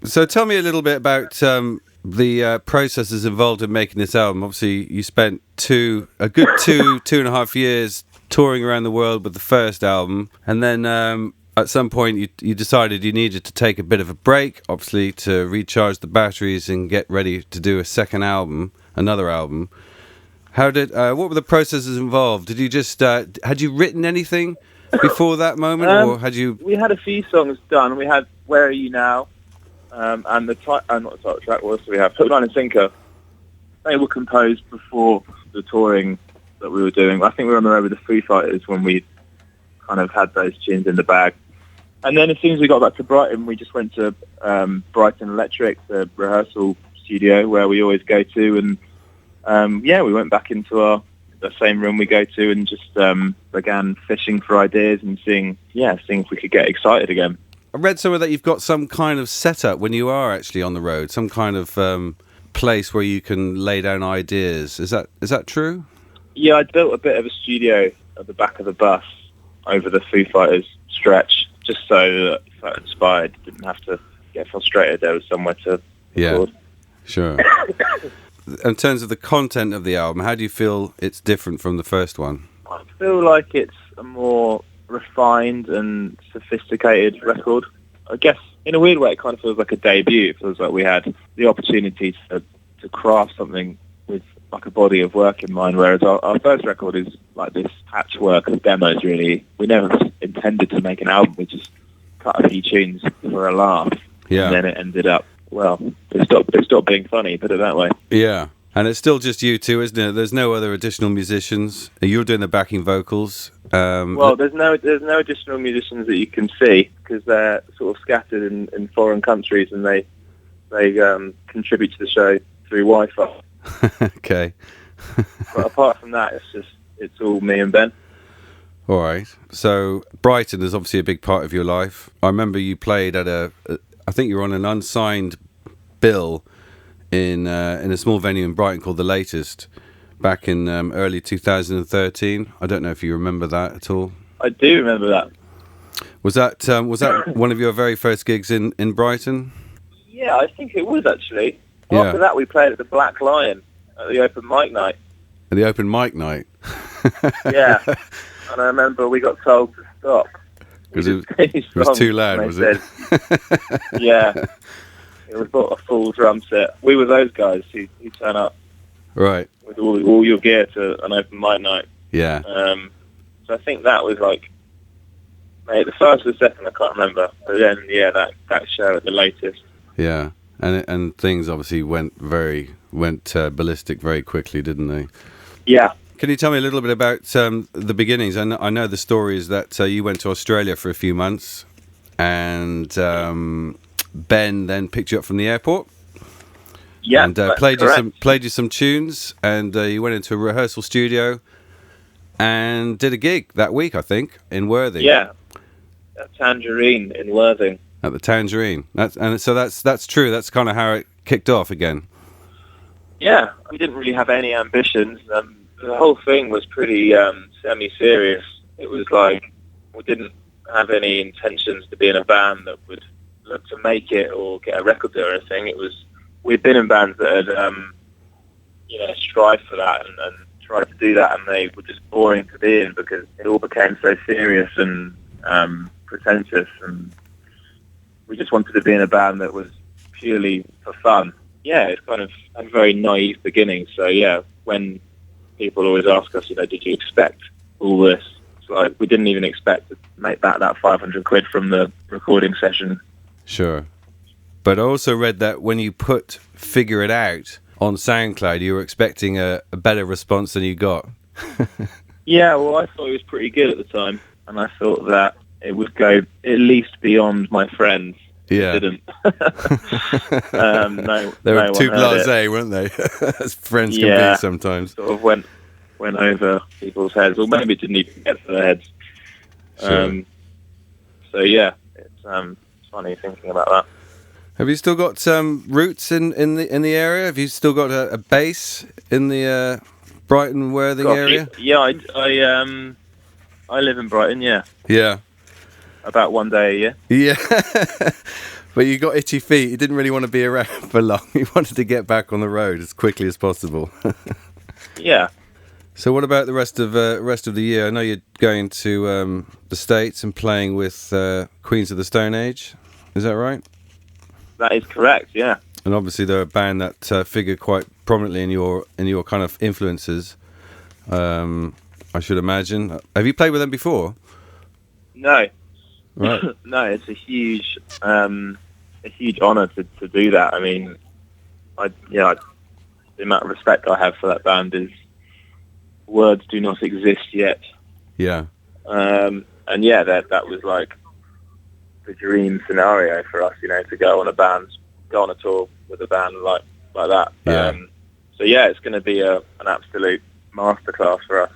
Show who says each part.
Speaker 1: So tell me a little bit about the processes involved in making this album. Obviously, you spent a good 2.5 years touring around the world with the first album, and then at some point you decided you needed to take a bit of a break, obviously, to recharge the batteries and get ready to do a second album, another album. What were the processes involved? Did you just had you written anything before that moment, or had you?
Speaker 2: We had a few songs done. We had "Where Are You Now," and not the title track. What else do we have? "Hook, Line and Sinker." They were composed before the touring that we were doing. I think we were on the road with the Foo Fighters when we kind of had those tunes in the bag. And then as soon as we got back to Brighton, we just went to Brighton Electric, the rehearsal studio where we always go to, and we went back into the same room we go to and just began fishing for ideas and seeing if we could get excited again.
Speaker 1: I read somewhere that you've got some kind of setup when you are actually on the road, some kind of place where you can lay down ideas. Is that true?
Speaker 2: Yeah, I built a bit of a studio at the back of the bus over the Foo Fighters stretch, just so that if I inspired, didn't have to get frustrated. There was somewhere to record.
Speaker 1: Sure. In terms of the content of the album, how do you feel it's different from the first one?
Speaker 2: I feel like it's a more refined and sophisticated record. I guess in a weird way it kind of feels like a debut. It feels like we had the opportunity to craft something with like a body of work in mind, whereas our first record is like this patchwork of demos, really. We never intended to make an album. We just cut a few tunes for a laugh.
Speaker 1: Yeah.
Speaker 2: And then it ended up, it stopped being funny, put it that way.
Speaker 1: Yeah. And it's still just you two, isn't it? There's no other additional musicians. You're doing the backing vocals.
Speaker 2: There's no additional musicians that you can see because they're sort of scattered in foreign countries, and they contribute to the show through Wi-Fi.
Speaker 1: Okay.
Speaker 2: But apart from that, it's all me and Ben.
Speaker 1: All right. So Brighton is obviously a big part of your life. I remember you played at I think you were on an unsigned bill in a small venue in Brighton called The Latest back in early 2013. I don't know if you remember that at all.
Speaker 2: I do remember that.
Speaker 1: Was that one of your very first gigs in Brighton?
Speaker 2: Yeah, I think it was actually.
Speaker 1: Yeah.
Speaker 2: After that, we played at the Black Lion at the open mic night.
Speaker 1: At the open mic night?
Speaker 2: Yeah. And I remember we got told to stop.
Speaker 1: Because it was too loud, was it?
Speaker 2: Yeah. It was a full drum set. We were those guys who turn up.
Speaker 1: Right.
Speaker 2: With all your gear to an open mic night.
Speaker 1: Yeah.
Speaker 2: So I think that was like, the first or second, I can't remember. But then, that show at The Latest.
Speaker 1: Yeah. And things obviously went ballistic very quickly, didn't they?
Speaker 2: Yeah.
Speaker 1: Can you tell me a little bit about the beginnings? I know the story is that you went to Australia for a few months, and Ben then picked you up from the airport.
Speaker 2: Yeah,
Speaker 1: and played you some tunes, and you went into a rehearsal studio and did a gig that week, I think, in Worthing.
Speaker 2: Yeah, at Tangerine in Worthing.
Speaker 1: At the Tangerine. That's true. That's kind of how it kicked off again.
Speaker 2: Yeah, we didn't really have any ambitions. The whole thing was pretty semi-serious. It was like we didn't have any intentions to be in a band that would look to make it or get a record deal or anything. It was we'd been in bands that had strived for that and tried to do that, and they were just boring to be in because it all became so serious and pretentious, and we just wanted to be in a band that was purely for fun. Yeah, it's kind of a very naive beginning. So yeah, when people always ask us, did you expect all this? It's like we didn't even expect to make back that 500 quid from the recording session.
Speaker 1: Sure. But I also read that when you put Figure It Out on SoundCloud, you were expecting a better response than you got.
Speaker 2: Yeah, well, I thought it was pretty good at the time, and I thought that it would go at least beyond my friends.
Speaker 1: Yeah.
Speaker 2: It didn't.
Speaker 1: They were too blasé, weren't they? As friends can be sometimes.
Speaker 2: Sort of went over people's heads, or maybe it didn't even get to their heads.
Speaker 1: Sure.
Speaker 2: So yeah, it's funny thinking about that.
Speaker 1: Have you still got roots in the area? Have you still got a base in the Brighton Worthing area?
Speaker 2: Yeah, I live in Brighton. Yeah.
Speaker 1: Yeah.
Speaker 2: About one day a year.
Speaker 1: Yeah. But you got itchy feet. You didn't really want to be around for long. You wanted to get back on the road as quickly as possible.
Speaker 2: Yeah.
Speaker 1: So what about the rest of the year? I know you're going to the States and playing with Queens of the Stone Age. Is that right?
Speaker 2: That is correct, yeah.
Speaker 1: And obviously they're a band that figure quite prominently in your kind of influences. I should imagine. Have you played with them before?
Speaker 2: No.
Speaker 1: Right.
Speaker 2: No, it's a huge honour to do that. I mean, the amount of respect I have for that band is words do not exist yet.
Speaker 1: Yeah.
Speaker 2: And yeah, that was like the dream scenario for us, to go on a tour with a band like that.
Speaker 1: Yeah.
Speaker 2: So yeah, it's going to be an absolute masterclass for us.